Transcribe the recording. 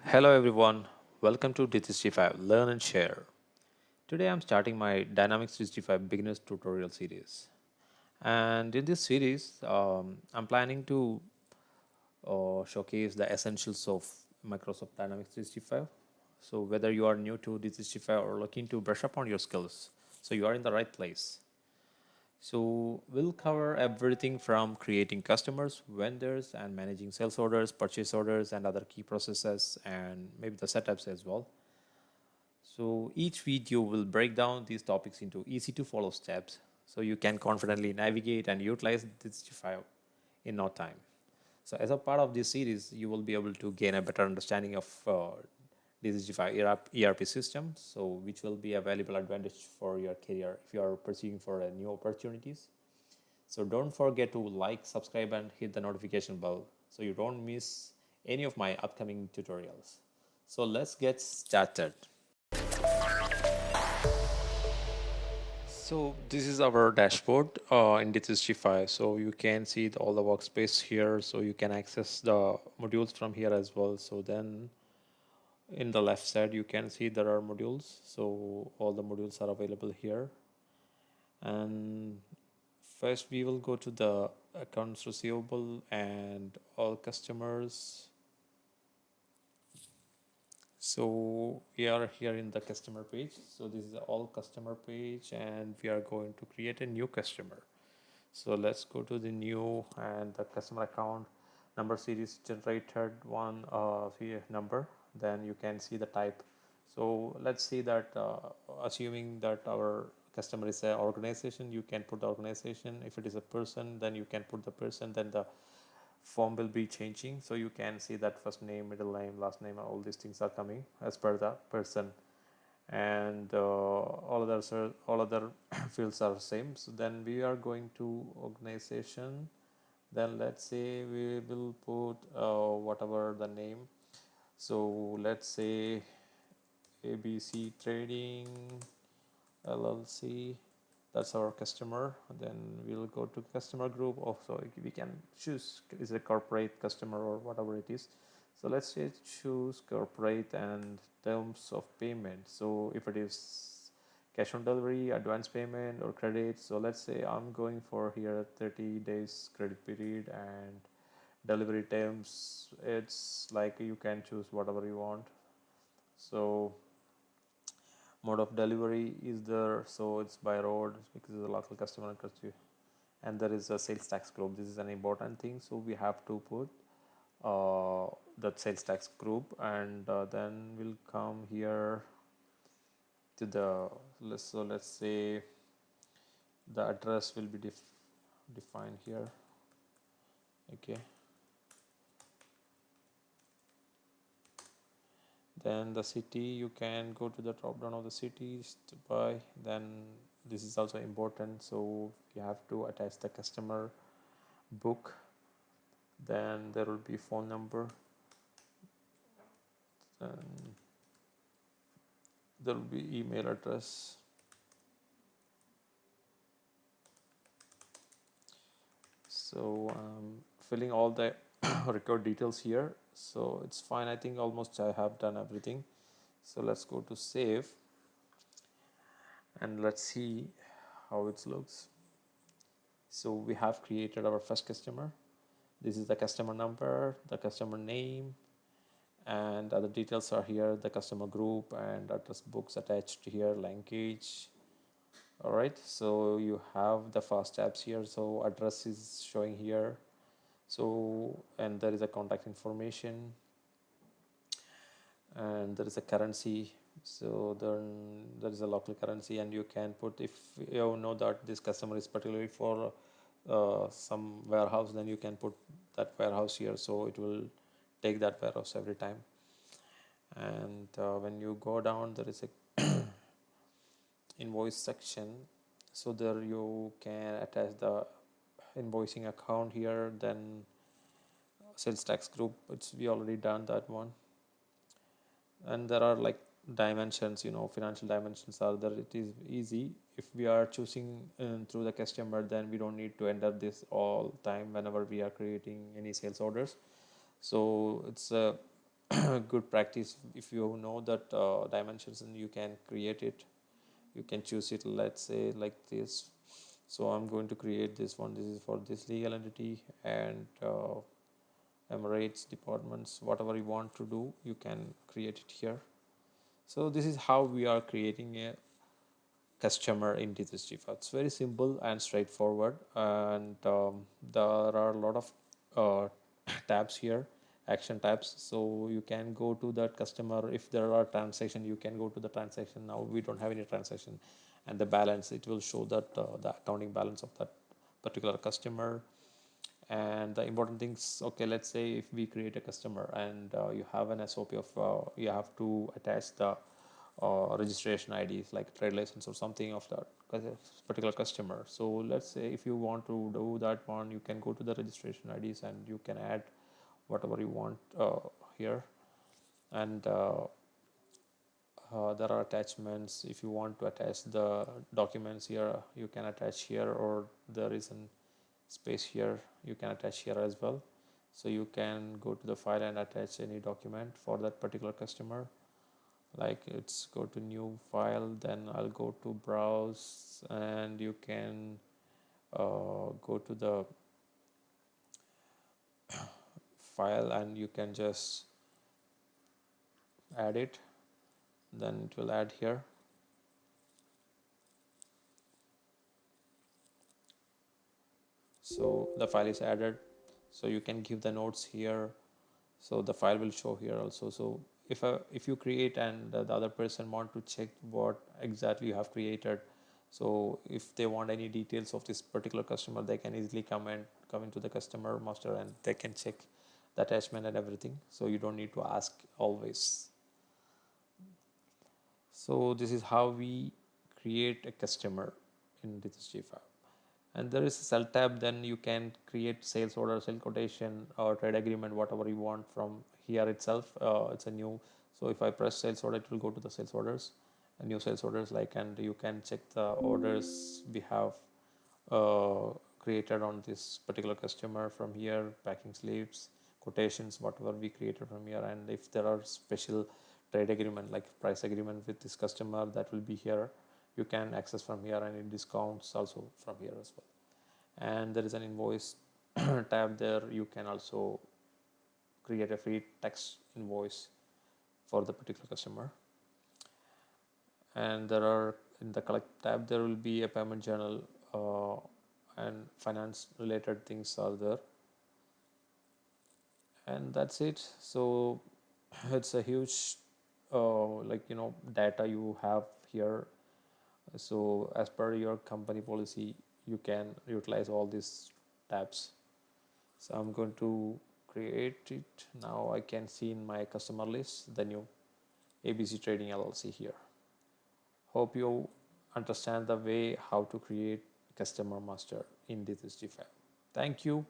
Hello everyone, welcome to D365 Learn and Share. Today I'm starting my Dynamics 365 Beginners Tutorial series. And in this series, I'm planning to showcase the essentials of Microsoft Dynamics 365. So whether you are new to D365 or looking to brush up on your skills, so you are in the right place. So we'll cover everything from creating customers, vendors, and managing sales orders, purchase orders, and other key processes, and maybe the setups as well. So each video will break down these topics into easy to follow steps so you can confidently navigate and utilize this file in no time. So as a part of this series, you will be able to gain a better understanding of D365 ERP system, so which will be a valuable advantage for your career if you are pursuing for new opportunities. So don't forget to like, subscribe, and hit the notification bell so you don't miss any of my upcoming tutorials. So let's get started. So this is our dashboard in D365. So you can see all the workspace here. So you can access the modules from here as well. So then in the left side, you can see there are modules. So all the modules are available here. And first we will go to the accounts receivable and all customers. So we are here in the customer page. So this is the all customer page and we are going to create a new customer. So let's go to the new and the customer account number series generated one number. Then you can see the type. So let's see that assuming that our customer is an organization, you can put the organization. If it is a person, then you can put the person. Then the form will be changing. So you can see that first name, middle name, last name, all these things are coming as per the person, and all other fields are same. So then we are going to organization. Then let's say we will put whatever the name. So let's say ABC Trading LLC. That's our customer. Then we'll go to customer group. Also, we can choose is it a corporate customer or whatever it is. So let's say choose corporate and terms of payment. So if it is cash on delivery, advance payment, or credit. So let's say I'm going for here 30 days credit period, and delivery terms, it's like you can choose whatever you want. So mode of delivery is there, so it's by road because it's a local customer and there is a sales tax group. This is an important thing, so we have to put that sales tax group, and then we'll come here to the let's say the address will be defined here. Okay, then the city, you can go to the drop down of the cities to buy. Then this is also important, so you have to attach the customer book. Then there will be phone number, and there will be email address. So filling all the record details here, so it's fine. I think almost I have done everything. So let's go to save and let's see how it looks. So we have created our first customer. This is the customer number, the customer name, and other details are here, the customer group and address books attached here, language. All right, so you have the fast tabs here. So address is showing here. So, and there is a contact information, and there is a currency. So then there is a local currency, and you can put, if you know that this customer is particularly for some warehouse, then you can put that warehouse here, so it will take that warehouse every time. And when you go down, there is a invoice section. So there you can attach the invoicing account here. Then sales tax group, it's we already done that one. And there are like dimensions, financial dimensions are there. It is easy if we are choosing through the customer, then we don't need to enter this all time whenever we are creating any sales orders. So it's good practice. If you know that dimensions, and you can create it, you can choose it, let's say like this. So I'm going to create this one. This is for this legal entity, and emirates, departments, whatever you want to do, you can create it here. So this is how we are creating a customer in D365. It's very simple and straightforward, and there are a lot of uh, tabs here, action tabs. So you can go to that customer. If there are transaction, you can go to the transaction. Now we don't have any transaction, and the balance, it will show that the accounting balance of that particular customer. And the important things, okay, let's say if we create a customer, and you have an SOP of you have to attach the registration IDs like trade license or something of that particular customer. So let's say if you want to do that one, you can go to the registration IDs and you can add whatever you want here. And there are attachments. If you want to attach the documents here, you can attach here, or there is an space here, you can attach here as well. So you can go to the file and attach any document for that particular customer. Like, it's go to new file, then I'll go to browse, and you can go to the file and you can just add it, then it will add here. So the file is added, so you can give the notes here, so the file will show here also. So if you create and the other person want to check what exactly you have created, so if they want any details of this particular customer, they can easily come into the customer master and they can check the attachment and everything, so you don't need to ask always. So this is how we create a customer in D365. And there is a cell tab, then you can create sales order, sale quotation, or trade agreement, whatever you want from here itself. It's a new, so if I press sales order, it will go to the sales orders, and new sales orders, like, and you can check the orders we have uh, created on this particular customer from here, packing slips, quotations, whatever we created from here. And if there are special trade agreement like price agreement with this customer, that will be here, you can access from here, and in discounts also from here as well. And there is an invoice tab there, you can also create a free text invoice for the particular customer. And there are, in the collect tab, there will be a payment journal, and finance related things are there, and that's it. So it's a huge data you have here. So as per your company policy, you can utilize all these tabs. So I'm going to create it now. I can see in my customer list the new ABC Trading LLC here. Hope you understand the way how to create customer master in D365. Thank you.